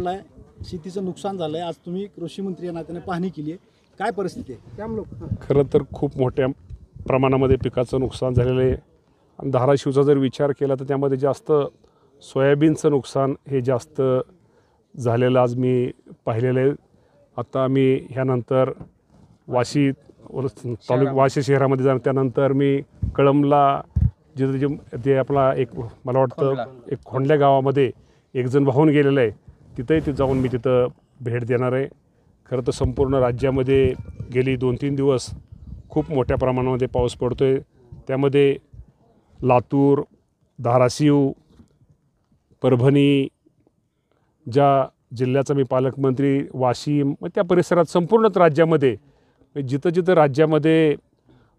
शेतीचं नुकसान झालंय। आज तुम्ही कृषी मंत्री या नात्याने पाहणी केली आहे, काय परिस्थिती आहे? त्यामुळे खरं तर खूप मोठ्या प्रमाणामध्ये पिकाचं नुकसान झालेलं आहे आणि धाराशिवचा जर विचार केला तर त्यामध्ये जास्त सोयाबीनचं नुकसान हे जास्त झालेलं आज मी पाहिलेलं आहे। आता मी ह्यानंतर वाशी वाशी शहरामध्ये जाणार, त्यानंतर मी कळंबला जिथं ते आपला एक मला वाटतं एक खोंडल्या गावामध्ये एक जण वाहून गेलेलं आहे, तिथंही जाऊन मी तिथं भेट देणार आहे। खरं तर संपूर्ण राज्यामध्ये गेली 2-3 दिवस खूप मोठ्या प्रमाणामध्ये पाऊस पडतो आहे। त्यामध्ये लातूर, धाराशिव, परभणी, ज्या जिल्ह्याचा मी पालकमंत्री, वाशिम, त्या परिसरात संपूर्णच राज्यामध्ये जिथं जिथं राज्यामध्ये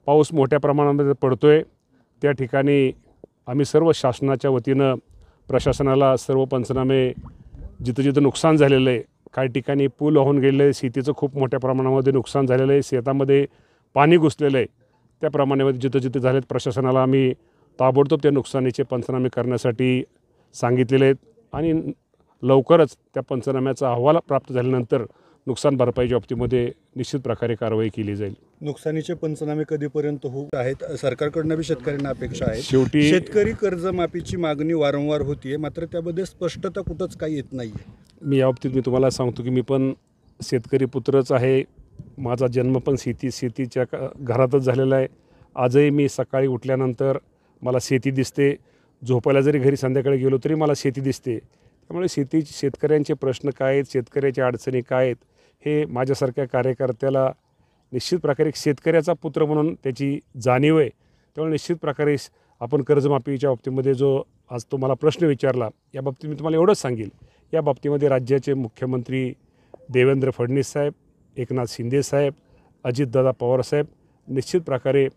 पाऊस मोठ्या प्रमाणामध्ये पडतो आहे त्या ठिकाणी आम्ही सर्व शासनाच्या वतीनं प्रशासनाला सर्व पंचनामे जिथं जिथं नुकसान झालेलं आहे, काही ठिकाणी पूल वाहून गेलेलं आहे, शेतीचं खूप मोठ्या प्रमाणामध्ये नुकसान झालेलं आहे, शेतामध्ये पाणी घुसलेलं आहे, त्या प्रमाणामध्ये जिथं जिथं झालेत प्रशासनाला आम्ही ताबडतोब त्या नुकसानीचे पंचनामे करण्यासाठी सांगितलेले आहेत आणि लवकरच त्या पंचनाम्याचा अहवाल प्राप्त झाल्यानंतर नुकसान भरपाईच्या बाबतीमध्ये निश्चित प्रकारे कारवाई केली जाईल। नुकसानीचे पंचनामे कधीपर्यंत होत आहेत? सरकारकडून बी शेतकऱ्यांना अपेक्षा आहे। शेवटी शेतकरी कर्जमाफीची मागणी वारंवार होतीये, मात्र त्यामध्ये स्पष्टता कुठंच काही येत नाही आहे। मी या बाबतीत मी तुम्हाला सांगतो की मी पण शेतकरी पुत्रच आहे, माझा जन्म पण शेतीच्या घरातच झालेला आहे। आजही मी सकाळी उठल्यानंतर मला शेती दिसते, झोपायला जरी घरी संध्याकाळी गेलो तरी मला शेती दिसते। त्यामुळे शेतकऱ्यांचे प्रश्न काय आहेत, शेतकऱ्याच्या अडचणी काय आहेत, हे माझ्यासारख्या कार्यकर्त्याला निश्चित प्रकारे शेतकऱ्याचा पुत्र म्हणून त्याची जाणीव आहे। त्यामुळे निश्चित प्रकारे आपण कर्जमाफीच्या बाबतीमध्ये जो आज तुम्हाला प्रश्न विचारला, या बाबतीत मी तुम्हाला एवढंच सांगेल, या बाबतीमध्ये राज्याचे मुख्यमंत्री देवेंद्र फडणवीस साहेब, एकनाथ शिंदे साहेब, अजितदादा पवार साहेब निश्चित प्रकारे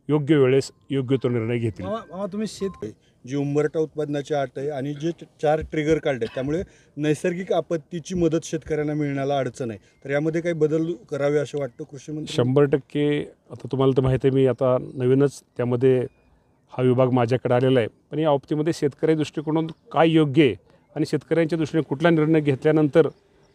योग्य वेळेस योग्य तो निर्णय घेतील। तुम्ही जी उंबरठा उत्पादनाची अट आहे आणि जे 4 ट्रिगर काढले, त्यामुळे नैसर्गिक आपत्तीची मदत शेतकऱ्यांना मिळण्याला अडचण आहे, तर यामध्ये काही बदल करावे असं वाटतं कृषी मंत्री? 100% आता तुम्हाला तर माहिती आहे, मी आता नवीनच त्यामध्ये हा विभाग माझ्याकडे आलेला आहे, पण या बाबतीमध्ये शेतकरी दृष्टिकोनातून काय योग्य आहे आणि शेतकऱ्यांच्या दृष्टीने कुठला निर्णय घेतल्यानंतर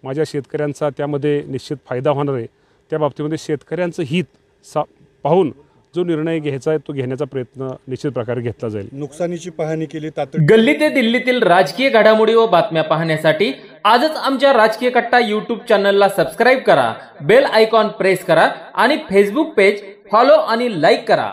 माझ्या शेतकऱ्यांचा त्यामध्ये निश्चित फायदा होणार आहे, त्या बाबतीमध्ये शेतकऱ्यांचं हित पाहून जो निर्णय घ्यायचा आहे तो घेण्याचा प्रयत्न निश्चित प्रकारे घेतला जाईल। नुकसानीची पाहणी केली गल्ली ते दिल्लीतील राजकीय घडामोडी व बातम्या पाहण्यासाठी आजच आमच्या राजकीय कट्टा YouTube चॅनलला सबस्क्राईब करा, बेल आयकॉन प्रेस करा आणि फेसबुक पेज फॉलो आणि लाईक करा।